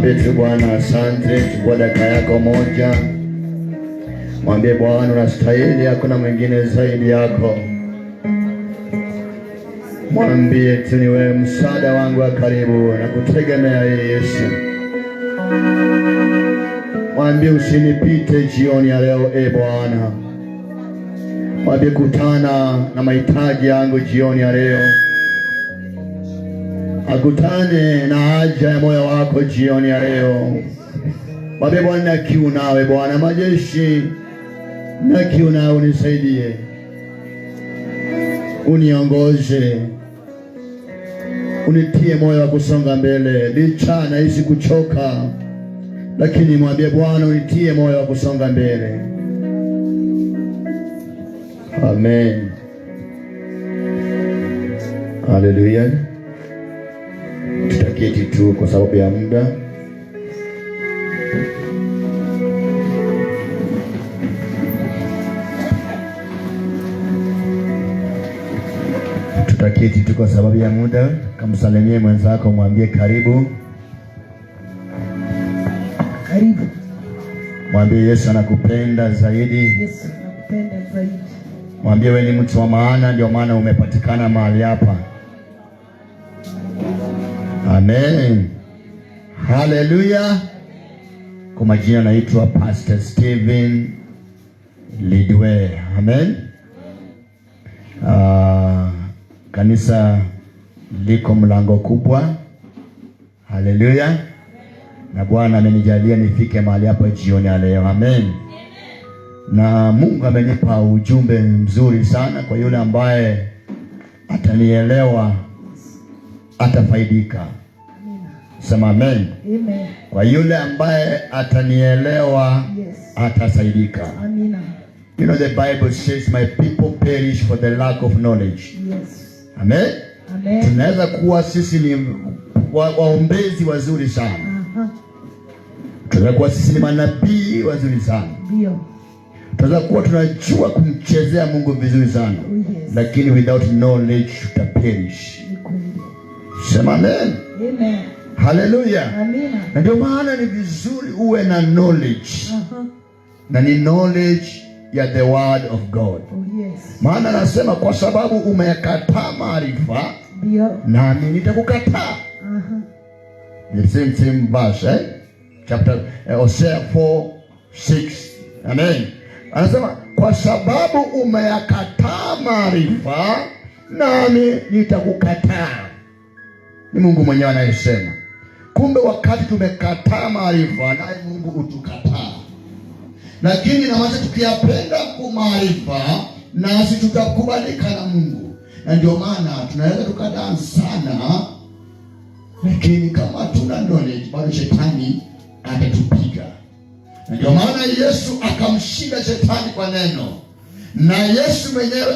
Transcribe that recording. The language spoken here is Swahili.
Mwambie tu Bwana asante. Chukua dakika yako moja, mwambie Bwana unastahili, hakuna mwingine zaidi yako. Mwambie tu ni wewe msaada wangu wa karibu, na kutegemea Yesu. Mwambie usinipite jioni ya leo, Bwana. Mwambie kutana na mahitaji yangu jioni ya leo. Akutane na haja ya moyo wako jioni ya leo. Mwambie Bwana na kiu nawe, Bwana majeshi, na kiu nawe, unisaidie, uniongoze, unitie moyo wa kusonga mbele. Licha nahisi kuchoka, lakini mwambie Bwana unitie moyo wa kusonga mbele. Amen. Haleluya. Tutaketi tu kwa sababu ya muda. Tutaketi tu kwa sababu ya muda. Kamsalimie mwenzako, mwambie karibu. Karibu. Mwambie Yesu anakupenda zaidi. Yesu anakupenda zaidi. Mwambie wewe ni mtu wa maana, ndio maana umepatikana mahali hapa. Amen. Haleluya. Kwa majina naitwa Pastor Steven Lidwe. Amen. Kanisa liko Mlango Kubwa. Haleluya. Na Bwana amenijalia nifike mahali hapa jioni ya leo. Amen. Na Mungu amenipa ujumbe mzuri sana kwa yule ambaye atanielewa, atafaidika. Sema amen. Amen. Kwa yule ambaye atanielewa, yes, atasaidika. Amina. You know the Bible says my people perish for the lack of knowledge. Yes. Amen. Amen. Tunaweza kuwa sisi ni waombezi wazuri sana. Tunaweza kuwa sisi ni manabii wazuri sana. Ndio. Tunaweza kuwa tunajua kumchezea Mungu vizuri sana. Yes. Lakini without knowledge tutaperish. Sema amen. Amen. Haleluya. Amina. Na ndio maana ni vizuri uwe na knowledge. Na ni knowledge ya the word of God. Oh, yes. Maana nasema kwa sababu umekataa maarifa, ndio, nami nitakukataa. The same verse, chapter Hosea 4:6. Amen. Anasema kwa sababu umeyakataa maarifa, nami nitakukataa. Ni Mungu mwenyewe anayesema. Kumbe wakati tumekataa maarifa, naye Mungu hutukataa. Lakini na wacha tukiyapenda maarifa, nasi tutakubalika na Mungu. Na ndio maana tunaweza tukadansi sana, lakini kama tuna knowledge, bado shetani atatupiga. Na ndio maana Yesu akamshinda shetani kwa neno. Na Yesu mwenyewe